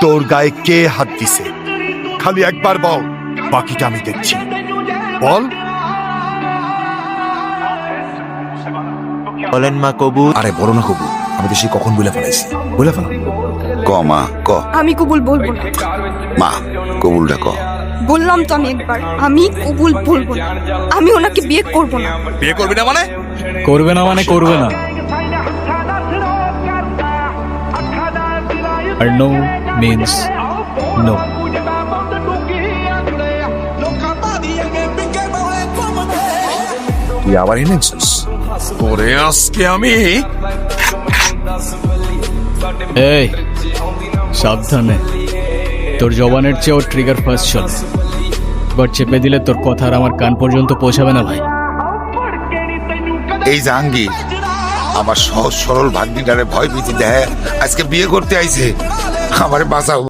তোর গায়ে কে হাত দিছে? খালি একবার বল, বাকিটা আমি দেখছি। বল। বলেন মা কবুল। আরে বড় না কবুল, আমি তো সে কখন বলে ফেলাইছি। বলে ফেলা। ক মা ক। আমি কবুল বলবো না। মা কবুলটা ক। বললাম তো আমি কবুল বলবো না। আমি ওনাকে বিয়ে করব না। বিয়ে করবি না মানে? করবে না মানে করবে না। আর নো মিন্স নো। তুই আবার এনেছিস? ওরে আজকে আমি এই সাবধানে, তোর জবানের চেয়েও ট্রিগার ফার্স্ট চলে। এবার চেপে দিলে তোর কথা আর আমার কান পর্যন্ত পৌঁছাবে না ভাই। এই জাহাঙ্গীর আমার সহজ সরল ভাগ্নিটারে ভয় ভীতি দেয়, আজকে বিয়ে করতে আইছে। আমারে বাঁচাও।